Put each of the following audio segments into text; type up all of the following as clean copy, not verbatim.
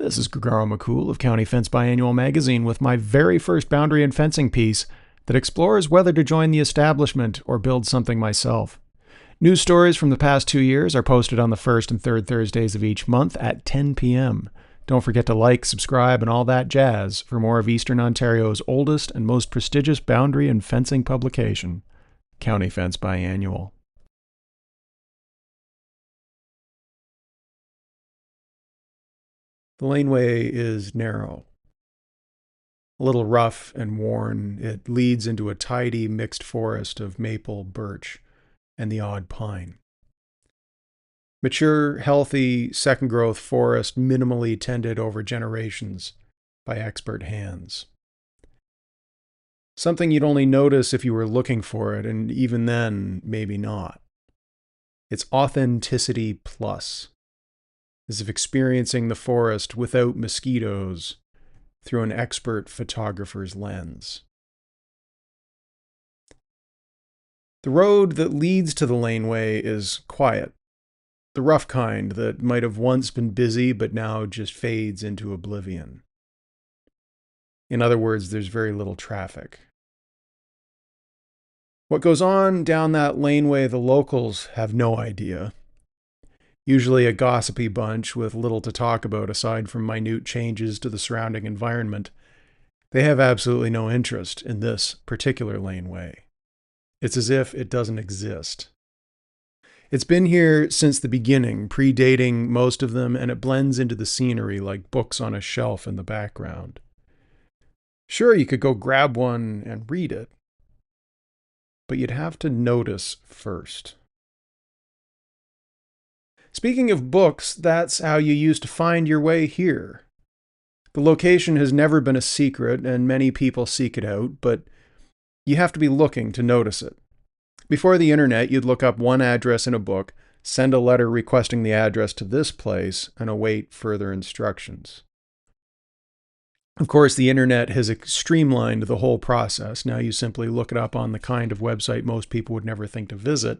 This is Gregaro McKool of County Fence Biannual Magazine with my very first boundary and fencing piece that explores whether to join the establishment or build something myself. News stories from the past 2 years are posted on the first and third Thursdays of each month at 10 p.m. Don't forget to like, subscribe, and all that jazz for more of Eastern Ontario's oldest and most prestigious boundary and fencing publication, County Fence Biannual. The laneway is narrow, a little rough and worn. It leads into a tidy mixed forest of maple, birch, and the odd pine. Mature, healthy, second-growth forest minimally tended over generations by expert hands. Something you'd only notice if you were looking for it, and even then, maybe not. It's authenticity plus, as if experiencing the forest without mosquitoes through an expert photographer's lens. The road that leads to the laneway is quiet, the rough kind that might have once been busy but now just fades into oblivion. In other words, there's very little traffic. What goes on down that laneway, the locals have no idea. Usually a gossipy bunch with little to talk about aside from minute changes to the surrounding environment. They have absolutely no interest in this particular laneway. It's as if it doesn't exist. It's been here since the beginning, predating most of them, and it blends into the scenery like books on a shelf in the background. Sure, you could go grab one and read it, but you'd have to notice first. Speaking of books, that's how you used to find your way here. The location has never been a secret, and many people seek it out, but you have to be looking to notice it. Before the internet, you'd look up one address in a book, send a letter requesting the address to this place, and await further instructions. Of course, the internet has streamlined the whole process. Now you simply look it up on the kind of website most people would never think to visit,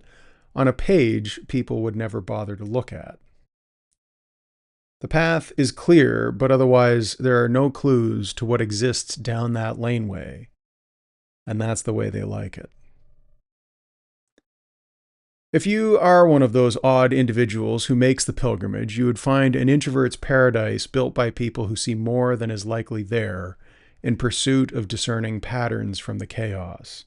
on a page people would never bother to look at. The path is clear, but otherwise there are no clues to what exists down that laneway, and that's the way they like it. If you are one of those odd individuals who makes the pilgrimage, you would find an introvert's paradise built by people who see more than is likely there in pursuit of discerning patterns from the chaos.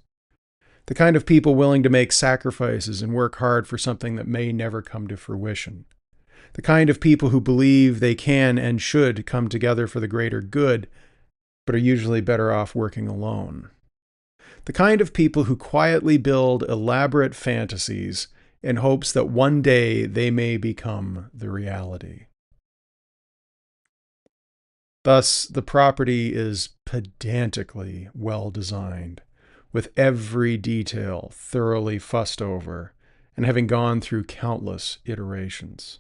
The kind of people willing to make sacrifices and work hard for something that may never come to fruition. The kind of people who believe they can and should come together for the greater good, but are usually better off working alone. The kind of people who quietly build elaborate fantasies in hopes that one day they may become the reality. Thus, the property is pedantically well designed, with every detail thoroughly fussed over and having gone through countless iterations.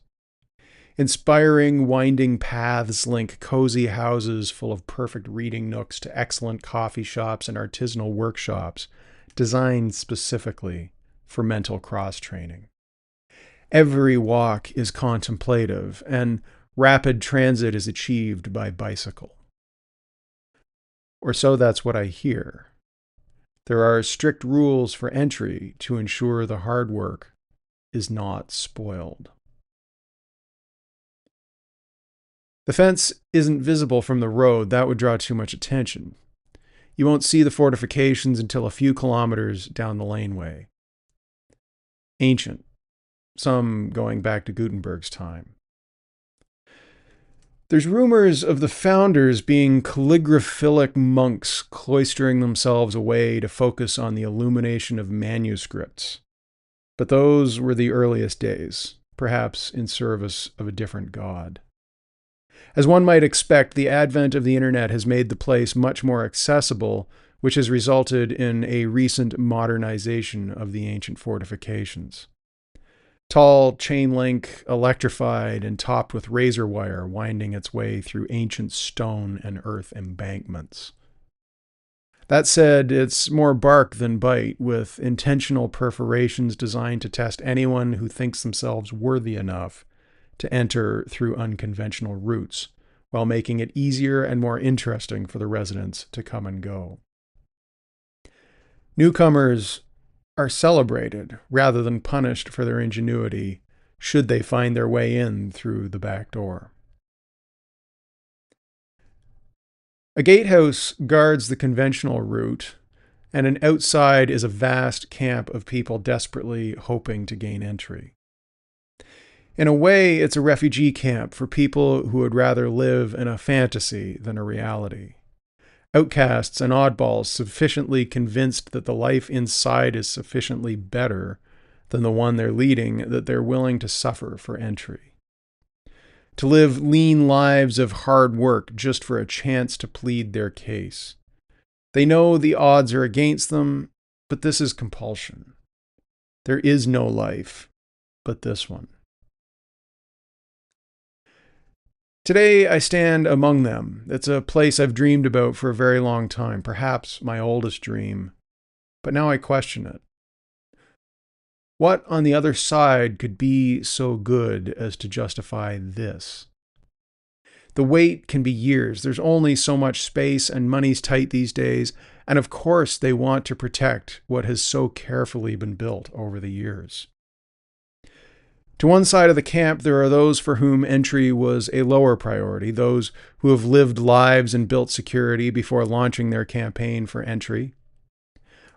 Inspiring, winding paths link cozy houses full of perfect reading nooks to excellent coffee shops and artisanal workshops designed specifically for mental cross-training. Every walk is contemplative, and rapid transit is achieved by bicycle. Or so that's what I hear. There are strict rules for entry to ensure the hard work is not spoiled. The fence isn't visible from the road. That would draw too much attention. You won't see the fortifications until a few kilometers down the laneway. Ancient, some going back to Gutenberg's time. There's rumors of the founders being calligraphilic monks cloistering themselves away to focus on the illumination of manuscripts. But those were the earliest days, perhaps in service of a different god. As one might expect, the advent of the internet has made the place much more accessible, which has resulted in a recent modernization of the ancient fortifications. Tall, chain link, electrified, and topped with razor wire winding its way through ancient stone and earth embankments. That said, it's more bark than bite, with intentional perforations designed to test anyone who thinks themselves worthy enough to enter through unconventional routes, while making it easier and more interesting for the residents to come and go. Newcomers are celebrated rather than punished for their ingenuity should they find their way in through the back door. A gatehouse guards the conventional route, and an outside is a vast camp of people desperately hoping to gain entry. In a way, it's a refugee camp for people who would rather live in a fantasy than a reality. Outcasts and oddballs sufficiently convinced that the life inside is sufficiently better than the one they're leading that they're willing to suffer for entry. To live lean lives of hard work just for a chance to plead their case. They know the odds are against them, but this is compulsion. There is no life but this one. Today I stand among them. It's a place I've dreamed about for a very long time, perhaps my oldest dream, but now I question it. What on the other side could be so good as to justify this? The wait can be years. There's only so much space and money's tight these days, and of course they want to protect what has so carefully been built over the years. To one side of the camp, there are those for whom entry was a lower priority, those who have lived lives and built security before launching their campaign for entry.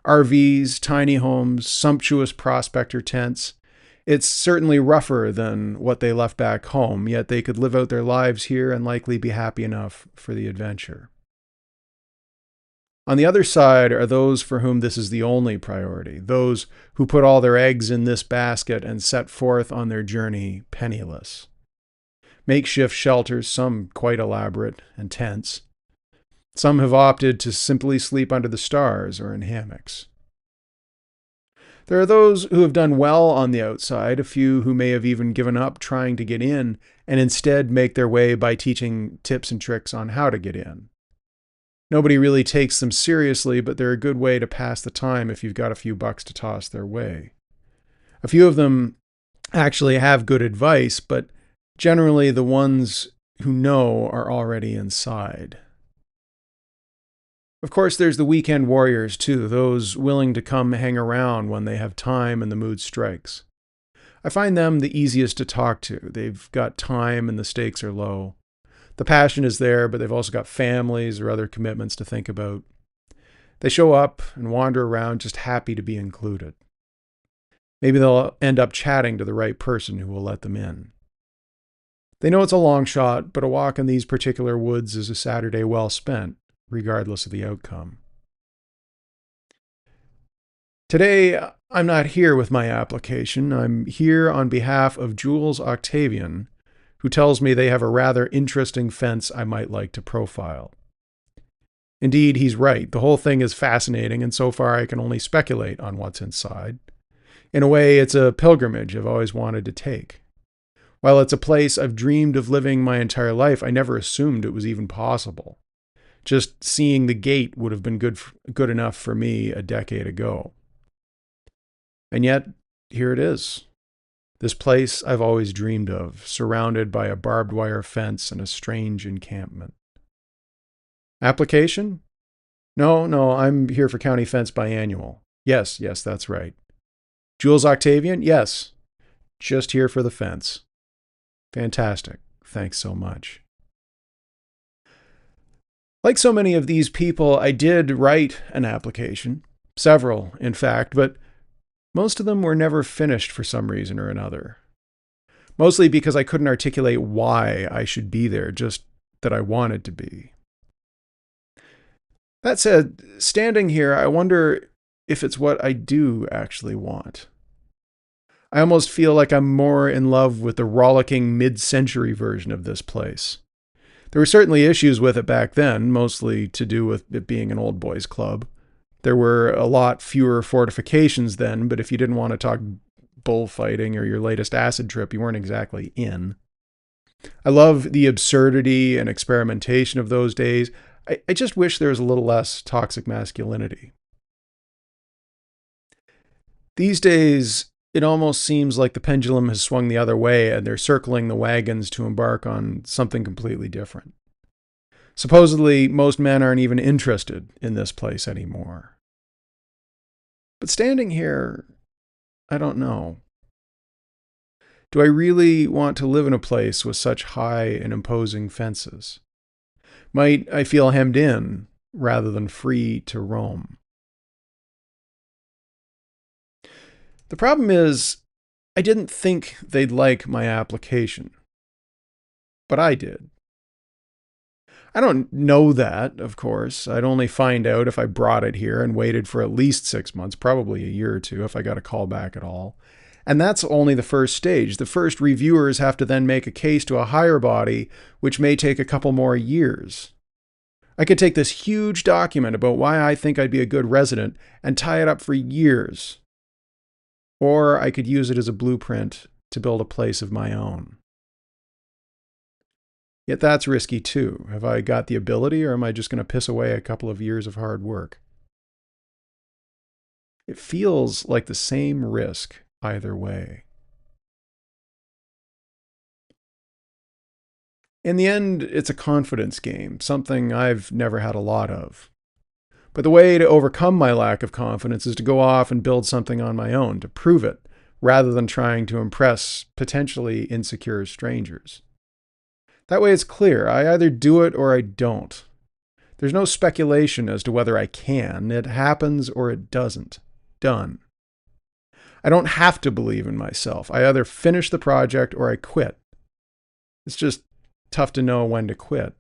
RVs, tiny homes, sumptuous prospector tents. It's certainly rougher than what they left back home, yet they could live out their lives here and likely be happy enough for the adventure. On the other side are those for whom this is the only priority, those who put all their eggs in this basket and set forth on their journey penniless. Makeshift shelters, some quite elaborate and tense. Some have opted to simply sleep under the stars or in hammocks. There are those who have done well on the outside, a few who may have even given up trying to get in and instead make their way by teaching tips and tricks on how to get in. Nobody really takes them seriously, but they're a good way to pass the time if you've got a few bucks to toss their way. A few of them actually have good advice, but generally the ones who know are already inside. Of course, there's the weekend warriors too, those willing to come hang around when they have time and the mood strikes. I find them the easiest to talk to. They've got time and the stakes are low. The passion is there, but they've also got families or other commitments to think about. They show up and wander around just happy to be included. Maybe they'll end up chatting to the right person who will let them in. They know it's a long shot, but a walk in these particular woods is a Saturday well spent, regardless of the outcome. Today, I'm not here with my application. I'm here on behalf of Jules Octacvian, who tells me they have a rather interesting fence I might like to profile. Indeed, he's right. The whole thing is fascinating, and so far I can only speculate on what's inside. In a way, it's a pilgrimage I've always wanted to take. While it's a place I've dreamed of living my entire life, I never assumed it was even possible. Just seeing the gate would have been good enough for me a decade ago. And yet, here it is. This place I've always dreamed of, surrounded by a barbed wire fence and a strange encampment. Application? No, I'm here for County Fence Biannual. Yes, that's right. Jules Octacvian? Yes. Just here for the fence. Fantastic. Thanks so much. Like so many of these people, I did write an application. Several, in fact, but most of them were never finished for some reason or another. Mostly because I couldn't articulate why I should be there, just that I wanted to be. That said, standing here, I wonder if it's what I do actually want. I almost feel like I'm more in love with the rollicking mid-century version of this place. There were certainly issues with it back then, mostly to do with it being an old boys club. There were a lot fewer fortifications then, but if you didn't want to talk bullfighting or your latest acid trip, you weren't exactly in. I love the absurdity and experimentation of those days. I just wish there was a little less toxic masculinity. These days, it almost seems like the pendulum has swung the other way and they're circling the wagons to embark on something completely different. Supposedly, most men aren't even interested in this place anymore. But standing here, I don't know. Do I really want to live in a place with such high and imposing fences? Might I feel hemmed in rather than free to roam? The problem is, I didn't think they'd like my application. But I did. I don't know that, of course. I'd only find out if I brought it here and waited for at least 6 months, probably a year or two, if I got a call back at all. And that's only the first stage. The first reviewers have to then make a case to a higher body, which may take a couple more years. I could take this huge document about why I think I'd be a good resident and tie it up for years. Or I could use it as a blueprint to build a place of my own. Yet that's risky too. Have I got the ability, or am I just going to piss away a couple of years of hard work? It feels like the same risk either way. In the end, it's a confidence game, something I've never had a lot of. But the way to overcome my lack of confidence is to go off and build something on my own, to prove it, rather than trying to impress potentially insecure strangers. That way it's clear. I either do it or I don't. There's no speculation as to whether I can. It happens or it doesn't. Done. I don't have to believe in myself. I either finish the project or I quit. It's just tough to know when to quit.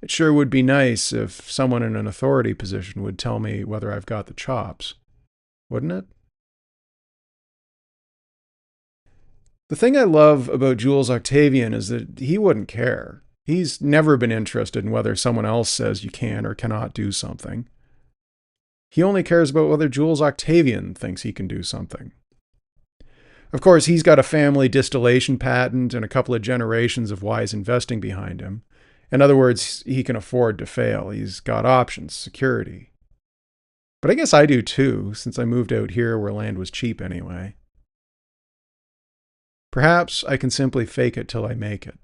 It sure would be nice if someone in an authority position would tell me whether I've got the chops. Wouldn't it? The thing I love about Jules Octacvian is that he wouldn't care. He's never been interested in whether someone else says you can or cannot do something. He only cares about whether Jules Octacvian thinks he can do something. Of course, he's got a family distillation patent and a couple of generations of wise investing behind him. In other words, he can afford to fail. He's got options, security. But I guess I do too, since I moved out here where land was cheap anyway. Perhaps I can simply fake it till I make it.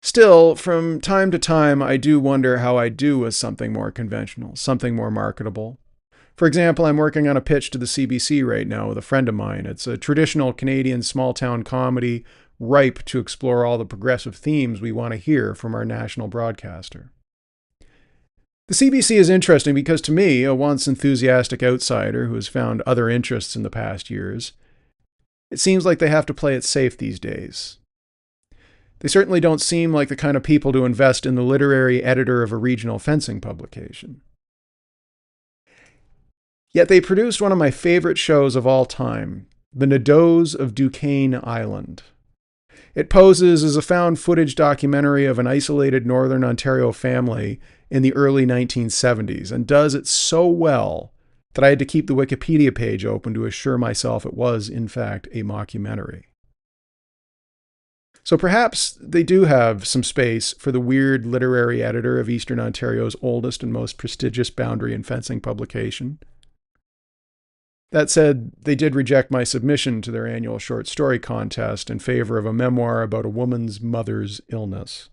Still, from time to time, I do wonder how I'd do with something more conventional, something more marketable. For example, I'm working on a pitch to the CBC right now with a friend of mine. It's a traditional Canadian small-town comedy ripe to explore all the progressive themes we want to hear from our national broadcaster. The CBC is interesting because to me, a once enthusiastic outsider who has found other interests in the past years, it seems like they have to play it safe these days. They certainly don't seem like the kind of people to invest in the literary editor of a regional fencing publication. Yet they produced one of my favorite shows of all time, The Nadeaus of Duquesne Island. It poses as a found footage documentary of an isolated Northern Ontario family in the early 1970s, and does it so well that I had to keep the Wikipedia page open to assure myself it was, in fact, a mockumentary. So perhaps they do have some space for the weird literary editor of Eastern Ontario's oldest and most prestigious boundary and fencing publication. That said, they did reject my submission to their annual short story contest in favor of a memoir about a woman's mother's illness.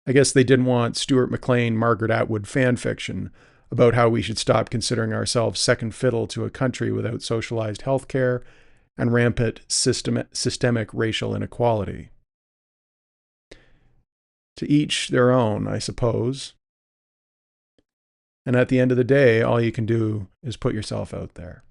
I guess they didn't want Stuart McLean, Margaret Atwood fan fiction about how we should stop considering ourselves second fiddle to a country without socialized health care and rampant systemic racial inequality. To each their own, I suppose. And at the end of the day, all you can do is put yourself out there.